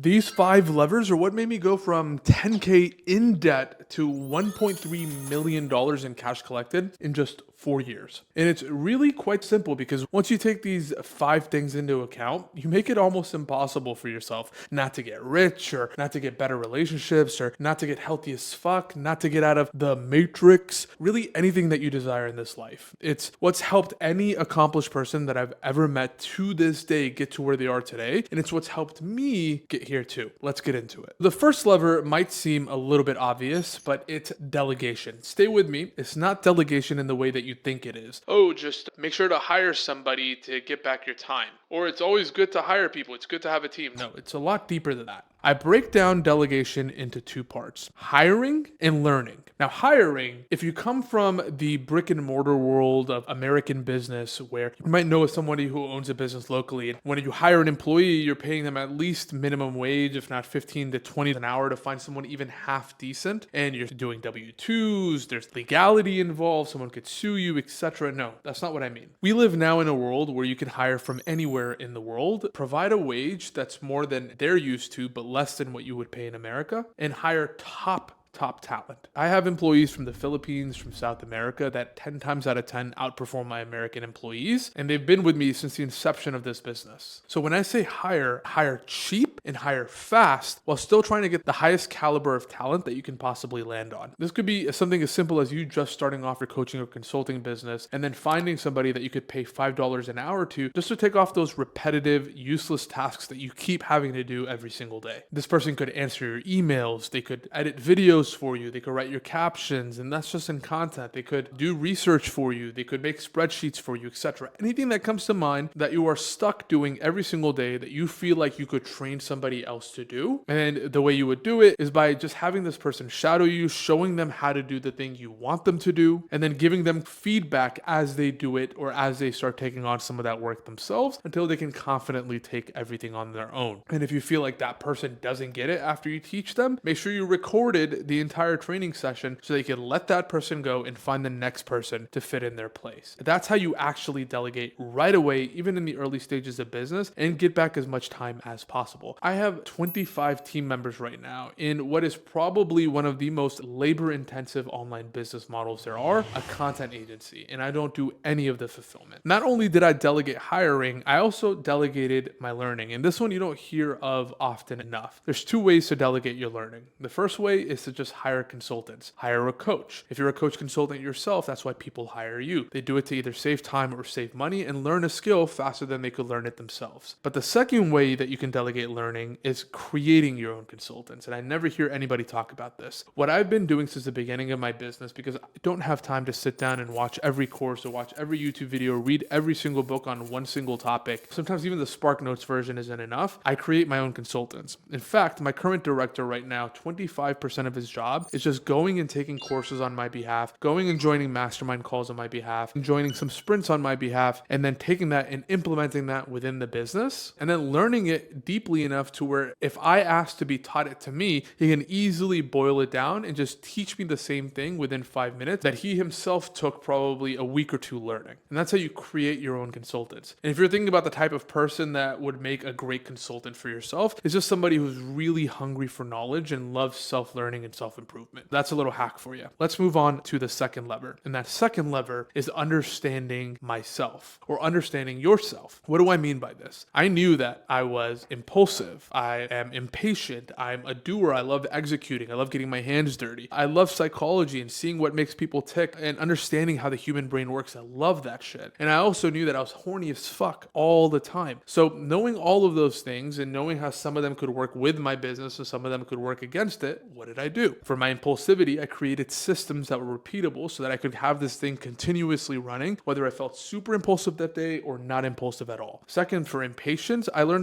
These 5 levers are what made me go from 10K in debt to $1.3 million in cash collected in just 4 years. And it's really quite simple because once you take these 5 things into account, you make it almost impossible for yourself not to get rich or not to get better relationships or not to get healthy as fuck, not to get out of the matrix, really anything that you desire in this life. It's what's helped any accomplished person that I've ever met to this day get to where they are today. And it's what's helped me get here too. Let's get into it. The first lever might seem a little bit obvious, but it's delegation. Stay with me. It's not delegation in the way that you think it is. Oh, just make sure to hire somebody to get back your time. Or it's always good to hire people. It's good to have a team. No, it's a lot deeper than that. I break down delegation into 2 parts, hiring and learning. Now, hiring, if you come from the brick and mortar world of American business, where you might know somebody who owns a business locally, and when you hire an employee, you're paying them at least minimum wage, if not 15 to 20 an hour to find someone even half decent, and you're doing W-2s, there's legality involved, someone could sue you, etc. No, that's not what I mean. We live now in a world where you can hire from anywhere in the world, provide a wage that's more than they're used to, but less than what you would pay in America, and hire top talent. I have employees from the Philippines, from South America that 10 times out of 10 outperform my American employees, and they've been with me since the inception of this business. So when I say hire cheap and hire fast while still trying to get the highest caliber of talent that you can possibly land on. This could be something as simple as you just starting off your coaching or consulting business and then finding somebody that you could pay $5 an hour to just to take off those repetitive, useless tasks that you keep having to do every single day. This person could answer your emails, they could edit videos for you, they could write your captions, and that's just in content. They could do research for you, they could make spreadsheets for you, etc. Anything that comes to mind that you are stuck doing every single day that you feel like you could train somebody else to do. And the way you would do it is by just having this person shadow you, showing them how to do the thing you want them to do, and then giving them feedback as they do it or as they start taking on some of that work themselves until they can confidently take everything on their own. And if you feel like that person doesn't get it after you teach them, make sure you recorded the entire training session so they can let that person go and find the next person to fit in their place. That's how you actually delegate right away, even in the early stages of business, and get back as much time as possible. I have 25 team members right now in what is probably one of the most labor-intensive online business models there are, a content agency, and I don't do any of the fulfillment. Not only did I delegate hiring, I also delegated my learning, and this one you don't hear of often enough. There's 2 ways to delegate your learning. The first way is to just hire consultants, hire a coach. If you're a coach consultant yourself, that's why people hire you. They do it to either save time or save money and learn a skill faster than they could learn it themselves. But the second way that you can delegate learning is creating your own consultants. And I never hear anybody talk about this. What I've been doing since the beginning of my business, because I don't have time to sit down and watch every course or watch every YouTube video, read every single book on one single topic. Sometimes even the Spark Notes version isn't enough. I create my own consultants. In fact, my current director right now, 25% of his job is just going and taking courses on my behalf, going and joining mastermind calls on my behalf, and joining some sprints on my behalf, and then taking that and implementing that within the business, and then learning it deeply enough to where if I ask to be taught it to me, he can easily boil it down and just teach me the same thing within 5 minutes that he himself took probably a week or 2 learning. And that's how you create your own consultants. And if you're thinking about the type of person that would make a great consultant for yourself, it's just somebody who's really hungry for knowledge and loves self-learning and self-improvement. That's a little hack for you. Let's move on to the second lever. And that second lever is understanding myself or understanding yourself. What do I mean by this? I knew that I was impulsive. I am impatient. I'm a doer. I love executing. I love getting my hands dirty. I love psychology and seeing what makes people tick and understanding how the human brain works. I love that shit. And I also knew that I was horny as fuck all the time. So knowing all of those things and knowing how some of them could work with my business and some of them could work against it, what did I do? For my impulsivity, I created systems that were repeatable so that I could have this thing continuously running, whether I felt super impulsive that day or not impulsive at all. Second, for impatience, I learned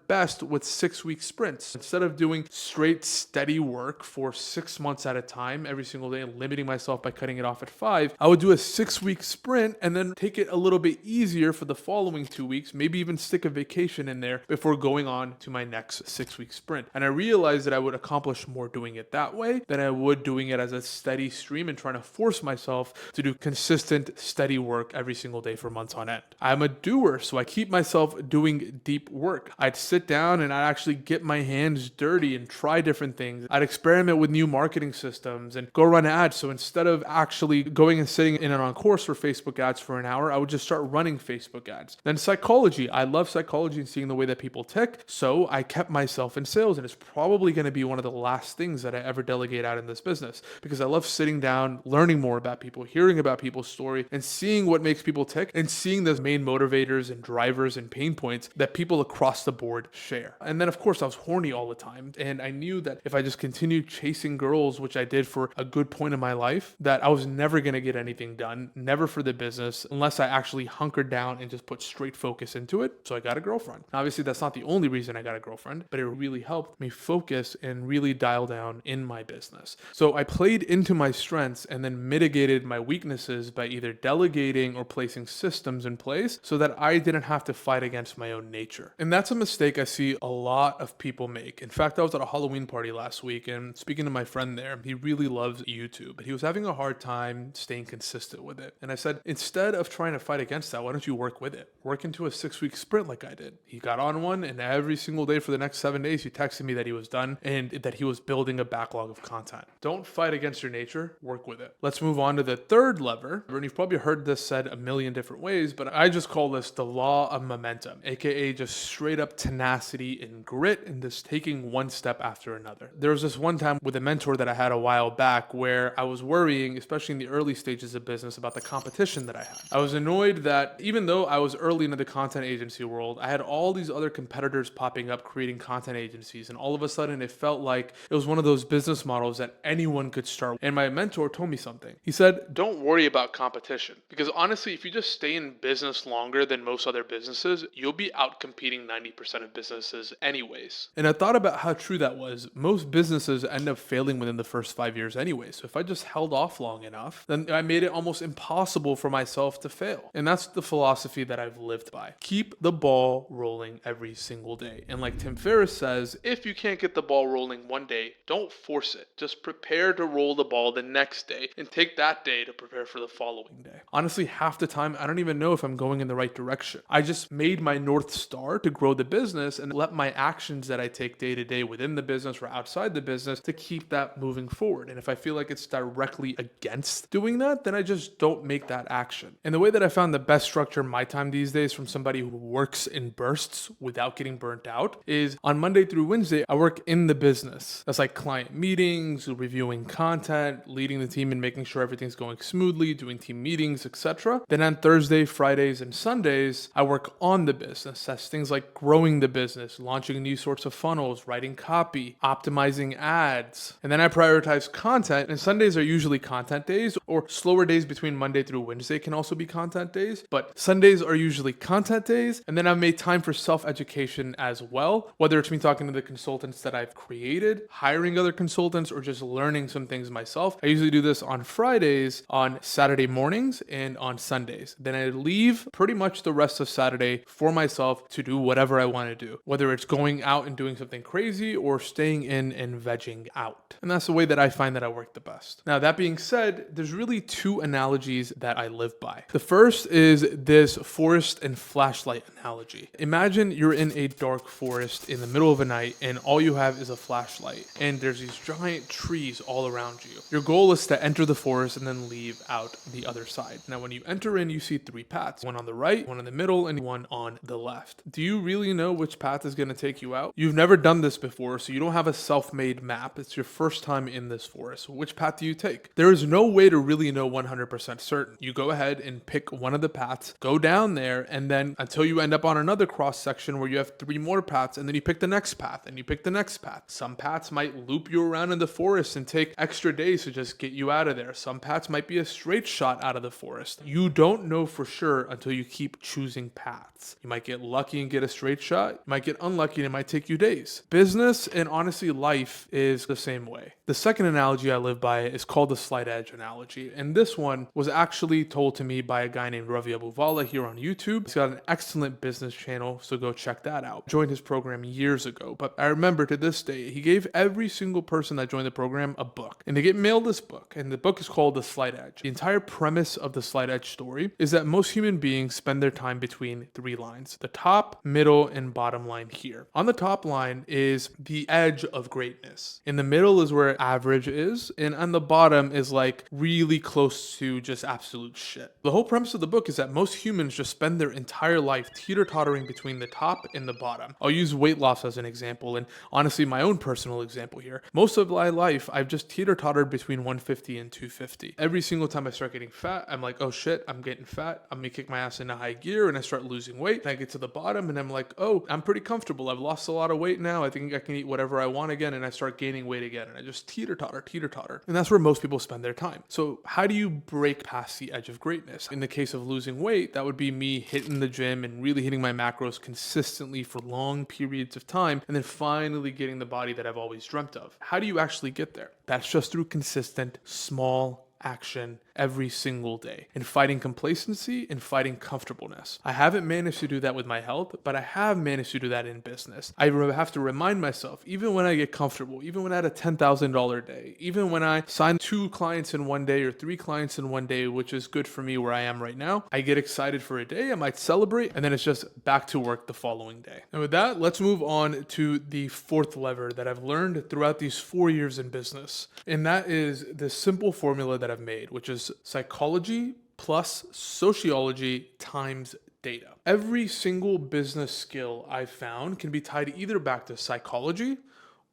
best with 6-week sprints. Instead of doing straight steady work for 6 months at a time every single day and limiting myself by cutting it off at 5, I would do a 6-week sprint and then take it a little bit easier for the following 2 weeks, maybe even stick a vacation in there before going on to my next 6-week sprint. And I realized that I would accomplish more doing it that way way than I would doing it as a steady stream and trying to force myself to do consistent, steady work every single day for months on end. I'm a doer, so I keep myself doing deep work. I'd sit down and I'd actually get my hands dirty and try different things. I'd experiment with new marketing systems and go run ads. So instead of actually going and sitting in and on course for Facebook ads for an hour, I would just start running Facebook ads. Then psychology. I love psychology and seeing the way that people tick. So I kept myself in sales, and it's probably going to be one of the last things that I ever delegate out in this business because I love sitting down, learning more about people, hearing about people's story, and seeing what makes people tick and seeing those main motivators and drivers and pain points that people across the board share. And then, of course, I was horny all the time. And I knew that if I just continued chasing girls, which I did for a good point in my life, that I was never going to get anything done, never for the business, unless I actually hunkered down and just put straight focus into it. So I got a girlfriend. Now, obviously, that's not the only reason I got a girlfriend, but it really helped me focus and really dial down in my business. So I played into my strengths and then mitigated my weaknesses by either delegating or placing systems in place so that I didn't have to fight against my own nature. And that's a mistake I see a lot of people make. In fact, I was at a Halloween party last week and speaking to my friend there, he really loves YouTube, but he was having a hard time staying consistent with it. And I said, instead of trying to fight against that, why don't you work with it? Work into a 6-week sprint like I did. He got on one, and every single day for the next 7 days, he texted me that he was done and that he was building a backlog of content. Don't fight against your nature, work with it. Let's move on to the third lever. And you've probably heard this said a million different ways, but I just call this the law of momentum, aka just straight up tenacity and grit and just taking one step after another. There was this one time with a mentor that I had a while back where I was worrying, especially in the early stages of business, about the competition that I had. I was annoyed that even though I was early into the content agency world, I had all these other competitors popping up creating content agencies, and all of a sudden it felt like it was one of those business models that anyone could start. And my mentor told me something. He said, don't worry about competition, because honestly, if you just stay in business longer than most other businesses, you'll be out competing 90% of businesses anyways. And I thought about how true that was. Most businesses end up failing within the first 5 years anyway. So if I just held off long enough, then I made it almost impossible for myself to fail. And that's the philosophy that I've lived by. Keep the ball rolling every single day. And like Tim Ferriss says, if you can't get the ball rolling one day, don't force it. Just prepare to roll the ball the next day and take that day to prepare for the following day. Honestly, half the time, I don't even know if I'm going in the right direction. I just made my North Star to grow the business and let my actions that I take day to day within the business or outside the business to keep that moving forward. And if I feel like it's directly against doing that, then I just don't make that action. And the way that I found the best structure my time these days from somebody who works in bursts without getting burnt out is on Monday through Wednesday, I work in the business. That's like client meetings, reviewing content, leading the team and making sure everything's going smoothly, doing team meetings, etc. Then on Thursday, Fridays, and Sundays, I work on the business. That's things like growing the business, launching new sorts of funnels, writing copy, optimizing ads. And then I prioritize content, and Sundays are usually content days, or slower days between Monday through Wednesday can also be content days, but Sundays are usually content days. And then I've made time for self-education as well, whether it's me talking to the consultants that I've created, hiring other consultants, or just learning some things myself. I usually do this on Fridays, on Saturday mornings, and on Sundays. Then I leave pretty much the rest of Saturday for myself to do whatever I want to do, whether it's going out and doing something crazy or staying in and vegging out. And that's the way that I find that I work the best. Now, that being said, there's really two analogies that I live by. The first is this forest and flashlight analogy. Imagine you're in a dark forest in the middle of a night and all you have is a flashlight and there's these giant trees all around you. Your goal is to enter the forest and then leave out the other side. Now, when you enter in, you see 3 paths, one on the right, one in the middle, and one on the left. Do you really know which path is going to take you out? You've never done this before, so you don't have a self-made map. It's your first time in this forest. Which path do you take? There is no way to really know 100% certain. You go ahead and pick one of the paths, go down there, and then until you end up on another cross section where you have 3 more paths, and then you pick the next path, and you pick the next path. Some paths might loop you around in the forest and take extra days to just get you out of there. Some paths might be a straight shot out of the forest. You don't know for sure until you keep choosing paths. You might get lucky and get a straight shot. You might get unlucky and it might take you days. Business and honestly life is the same way. The second analogy I live by is called the slight edge analogy. And this one was actually told to me by a guy named Ravi Abuvala here on YouTube. He's got an excellent business channel, so go check that out. Joined his program years ago, but I remember to this day, he gave every single person person that joined the program a book, and they get mailed this book, and the book is called The Slight Edge. The entire premise of the Slight Edge story is that most human beings spend their time between three lines: the top, middle, and bottom line here. On the top line is the edge of greatness. In the middle is where average is, and on the bottom is like really close to just absolute shit. The whole premise of the book is that most humans just spend their entire life teeter-tottering between the top and the bottom. I'll use weight loss as an example, and honestly my own personal example here. Most of my life I've just teeter-tottered between 150 and 250. Every single time I start getting fat, I'm like, oh shit, I'm getting fat, I'm gonna kick my ass into high gear, and I start losing weight, and I get to the bottom and I'm like, oh, I'm pretty comfortable, I've lost a lot of weight now, I think I can eat whatever I want again, and I start gaining weight again, and I just teeter-totter. And that's where most people spend their time. So how do you break past the edge of greatness? In the case of losing weight, that would be me hitting the gym and really hitting my macros consistently for long periods of time, and then finally getting the body that I've always dreamt of. How do you actually get there? That's just through consistent, small action every single day, and fighting complacency and fighting comfortableness. I haven't managed to do that with my health, but I have managed to do that in business. I have to remind myself, even when I get comfortable, even when I had a $10,000 day, even when I sign 2 clients in one day or 3 clients in one day, which is good for me where I am right now, I get excited for a day, I might celebrate, and then it's just back to work the following day. And with that, let's move on to the fourth lever that I've learned throughout these 4 years in business. And that is the simple formula that I've made, which is psychology plus sociology times data. Every single business skill I've found can be tied either back to psychology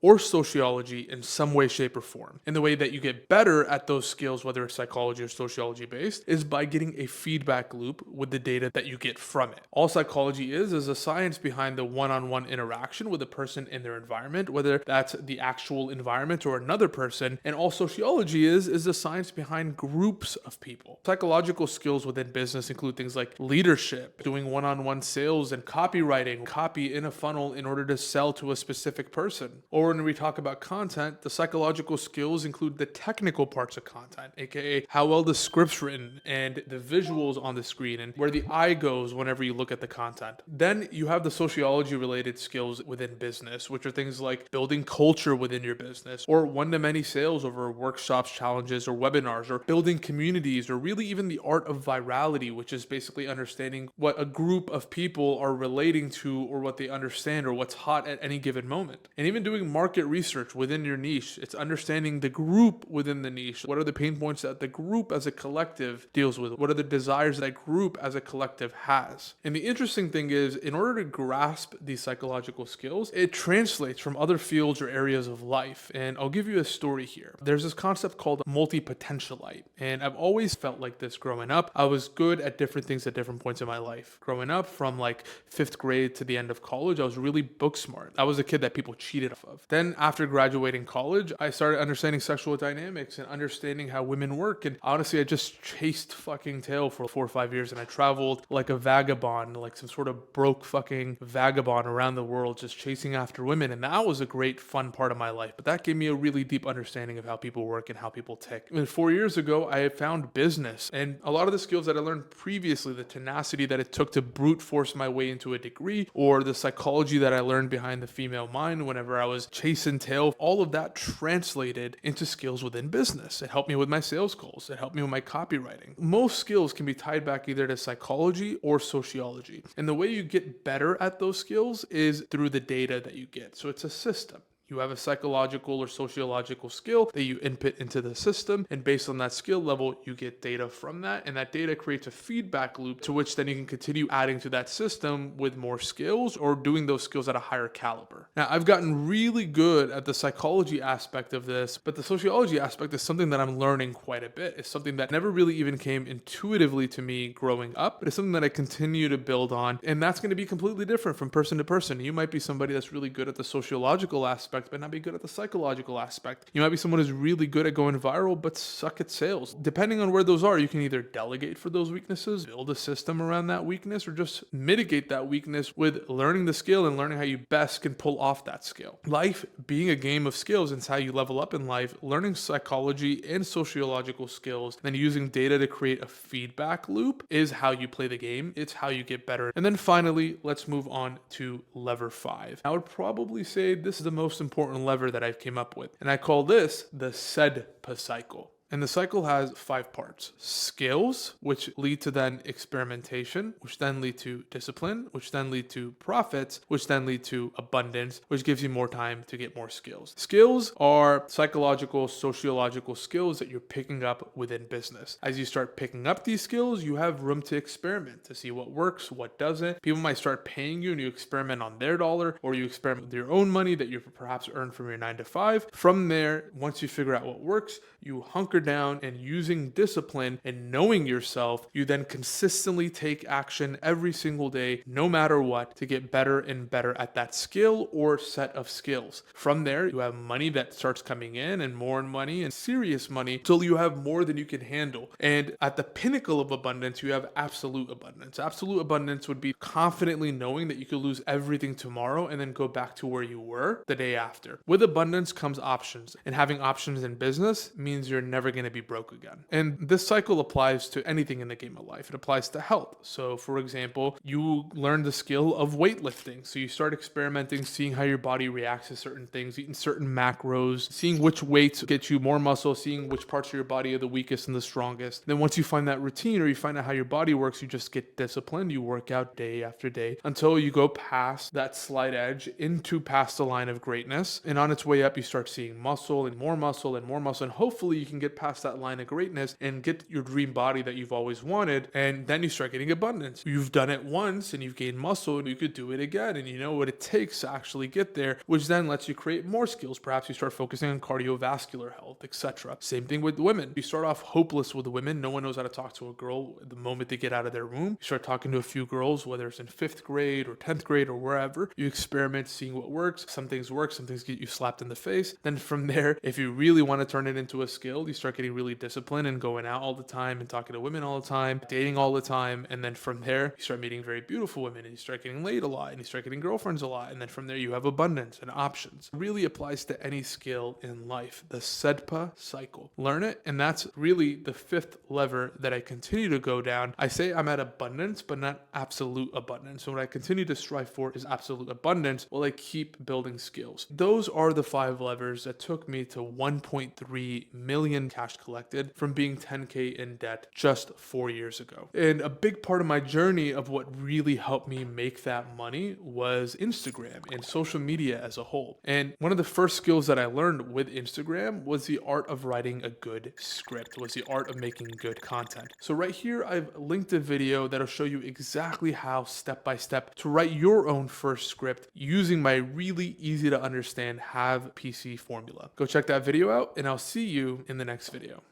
or sociology in some way, shape, or form. And the way that you get better at those skills, whether it's psychology or sociology based, is by getting a feedback loop with the data that you get from it. All psychology is a science behind the one-on-one interaction with a person in their environment, whether that's the actual environment or another person. And all sociology is the science behind groups of people. Psychological skills within business include things like leadership, doing one-on-one sales and copywriting, copy in a funnel in order to sell to a specific person. Or when we talk about content, the psychological skills include the technical parts of content, aka how well the script's written and the visuals on the screen and where the eye goes whenever you look at the content. Then you have the sociology related skills within business, which are things like building culture within your business, or one-to-many sales over workshops, challenges, or webinars, or building communities, or really even the art of virality, which is basically understanding what a group of people are relating to or what they understand or what's hot at any given moment. And even doing market research within your niche. It's understanding the group within the niche. What are the pain points that the group as a collective deals with? What are the desires that group as a collective has? And the interesting thing is, in order to grasp these psychological skills, it translates from other fields or areas of life. And I'll give you a story here. There's this concept called multi-potentialite. And I've always felt like this growing up. I was good at different things at different points in my life. Growing up, from like 5th grade to the end of college, I was really book smart. I was a kid that people cheated off of. Then after graduating college, I started understanding sexual dynamics and understanding how women work. And honestly, I just chased fucking tail for 4 or 5 years, and I traveled like a vagabond, like some sort of broke fucking vagabond around the world, just chasing after women. And that was a great fun part of my life. But that gave me a really deep understanding of how people work and how people tick. And 4 years ago, I had found business, and a lot of the skills that I learned previously, the tenacity that it took to brute force my way into a degree, or the psychology that I learned behind the female mind whenever I was chasing tail, all of that translated into skills within business. It helped me with my sales calls. It helped me with my copywriting. Most skills can be tied back either to psychology or sociology. And the way you get better at those skills is through the data that you get. So it's a system. You have a psychological or sociological skill that you input into the system, and based on that skill level, you get data from that, and that data creates a feedback loop to which then you can continue adding to that system with more skills or doing those skills at a higher caliber. Now, I've gotten really good at the psychology aspect of this, but the sociology aspect is something that I'm learning quite a bit. It's something that never really even came intuitively to me growing up, but it's something that I continue to build on, and that's going to be completely different from person to person. You might be somebody that's really good at the sociological aspect, but not be good at the psychological aspect. You might be someone who's really good at going viral, but suck at sales. Depending on where those are, you can either delegate for those weaknesses, build a system around that weakness, or just mitigate that weakness with learning the skill and learning how you best can pull off that skill. Life being a game of skills, and it's how you level up in life. Learning psychology and sociological skills, then using data to create a feedback loop is how you play the game. It's how you get better. And then finally, let's move on to lever 5. I would probably say this is the most important lever that I've came up with. And I call this the SEDPA cycle. And the cycle has 5 parts: skills, which lead to then experimentation, which then lead to discipline, which then lead to profits, which then lead to abundance, which gives you more time to get more skills. Skills are psychological, sociological skills that you're picking up within business. As you start picking up these skills, you have room to experiment, to see what works, what doesn't. People might start paying you and you experiment on their dollar, or you experiment with your own money that you perhaps earned from your 9 to 5. From there, once you figure out what works, you hunker down, and using discipline and knowing yourself, you then consistently take action every single day, no matter what, to get better and better at that skill or set of skills. From there, you have money that starts coming in, and more money, and serious money, till you have more than you can handle. And at the pinnacle of abundance, you have absolute abundance. Absolute abundance would be confidently knowing that you could lose everything tomorrow and then go back to where you were the day after. With abundance comes options, and having options in business means you're never going to be broke again. And this cycle applies to anything in the game of life. It applies to health. So for example, you learn the skill of weightlifting. So you start experimenting, seeing how your body reacts to certain things, eating certain macros, seeing which weights get you more muscle, seeing which parts of your body are the weakest and the strongest. Then once you find that routine, or you find out how your body works, you just get disciplined. You work out day after day until you go past that slight edge into past the line of greatness. And on its way up, you start seeing muscle and more muscle and more muscle. And hopefully you can get past that line of greatness and get your dream body that you've always wanted. And then you start getting abundance. You've done it once and you've gained muscle, and you could do it again. And you know what it takes to actually get there, which then lets you create more skills. Perhaps you start focusing on cardiovascular health, etc. Same thing with women. You start off hopeless with women. No one knows how to talk to a girl the moment they get out of their womb. You start talking to a few girls, whether it's in 5th grade or 10th grade or wherever. You experiment, seeing what works. Some things work, some things get you slapped in the face. Then from there, if you really want to turn it into a skill, you start getting really disciplined and going out all the time and talking to women all the time, dating all the time. And then from there, you start meeting very beautiful women, and you start getting laid a lot, and you start getting girlfriends a lot. And then from there, you have abundance and options. It really applies to any skill in life. The SEDPA cycle. Learn it. And that's really the 5th lever that I continue to go down. I say I'm at abundance, but not absolute abundance. So what I continue to strive for is absolute abundance while I keep building skills. Those are the 5 levers that took me to 1.3 million cash collected from being 10K in debt just 4 years ago. And a big part of my journey of what really helped me make that money was Instagram and social media as a whole. And one of the first skills that I learned with Instagram was the art of writing a good script, was the art of making good content. So right here, I've linked a video that'll show you exactly how step by step to write your own first script using my really easy to understand Have PC formula. Go check that video out, and I'll see you in the next video.